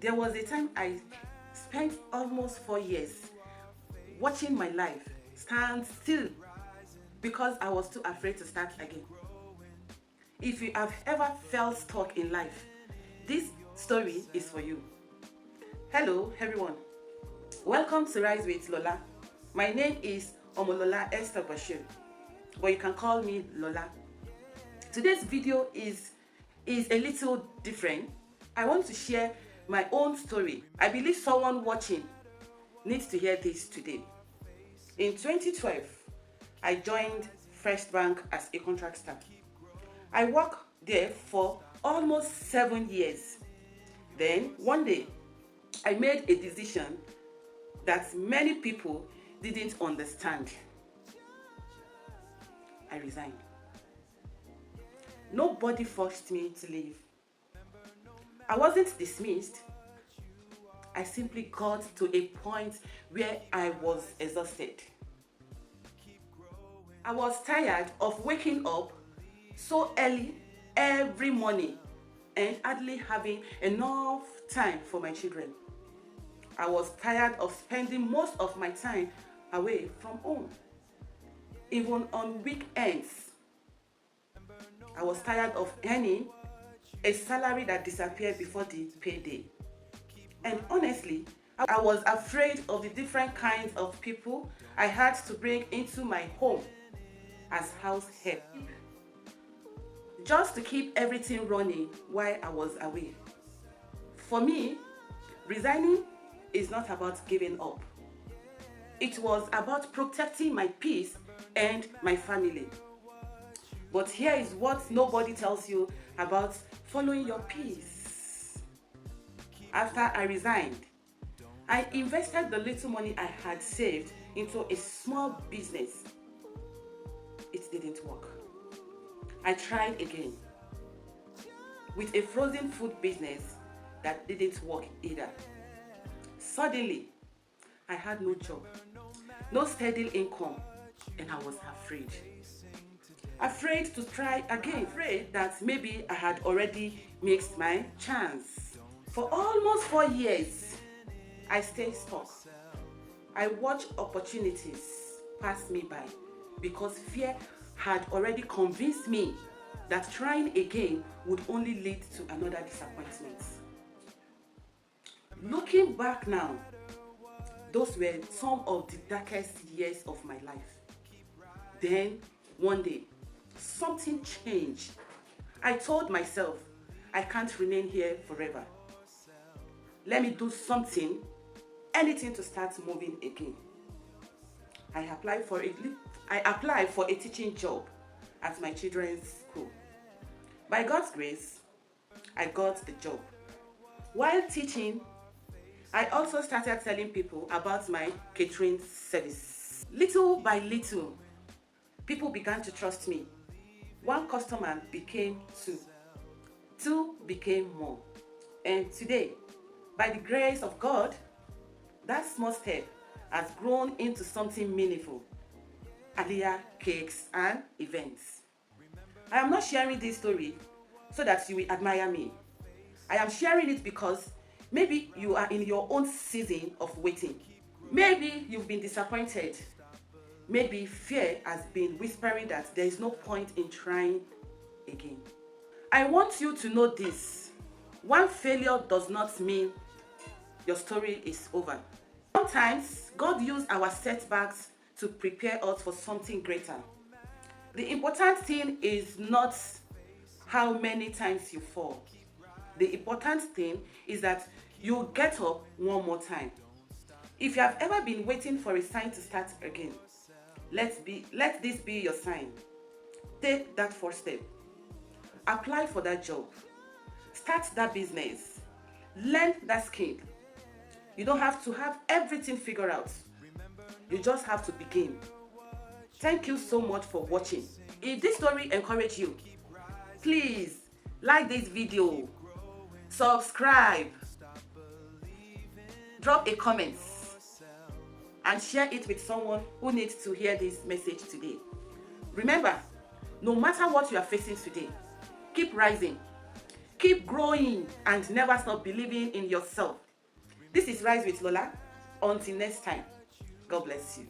There was a time I spent almost 4 years watching my life stand still because I was too afraid to start again. If you have ever felt stuck in life, this story is for you. Hello everyone, welcome to Rise with Lola. My name is Lola Esther Bashir, but you can call me Lola. Today's video is a little different. I want to share my own story. I believe someone watching needs to hear this today. In 2012, I joined First Bank as a contract staff. I worked there for almost 7 years. Then one day, I made a decision that many people didn't understand. I resigned. Nobody forced me to leave. I wasn't dismissed. I simply got to a point where I was exhausted. I was tired of waking up so early every morning and hardly having enough time for my children. I was tired of spending most of my time away from home, even on weekends. I was tired of earning a salary that disappeared before the payday. And honestly, I was afraid of the different kinds of people I had to bring into my home as house help, just to keep everything running while I was away. For me, resigning is not about giving up. It was about protecting my peace and my family. But here is what nobody tells you about following your peace. After I resigned, I invested the little money I had saved into a small business. It didn't work. I tried again with a frozen food business that didn't work either. Suddenly, I had no job, no steady income, and I was afraid. Afraid to try again, afraid that maybe I had already missed my chance. For almost 4 years, I stayed stuck. I watched opportunities pass me by because fear had already convinced me that trying again would only lead to another disappointment. Looking back now, those were some of the darkest years of my life. Then, one day, something changed. I told myself, I can't remain here forever. Let me do something, anything to start moving again. I applied for a teaching job at my children's school. By God's grace, I got the job. While teaching, I also started telling people about my catering service. Little by little, people began to trust me. One customer became two became more. And today, by the grace of God, that small step has grown into something meaningful. Aliyah, cakes, and events. I am not sharing this story so that you will admire me. I am sharing it because maybe you are in your own season of waiting. Maybe you've been disappointed. Maybe fear has been whispering that there is no point in trying again. I want you to know this. One failure does not mean your story is over. Sometimes God uses our setbacks to prepare us for something greater. The important thing is not how many times you fall. The important thing is that you get up one more time. If you have ever been waiting for a sign to start again, let this be your sign. Take that first step. Apply for that job. Start that business. Learn that skill. You don't have to have everything figured out. You just have to begin. Thank you so much for watching. If this story encouraged you, please like this video, subscribe, drop a comment, and share it with someone who needs to hear this message today. Remember, no matter what you are facing today, keep rising, Keep growing and never stop believing in yourself. This is Rise with Lola. Until next time, God bless you.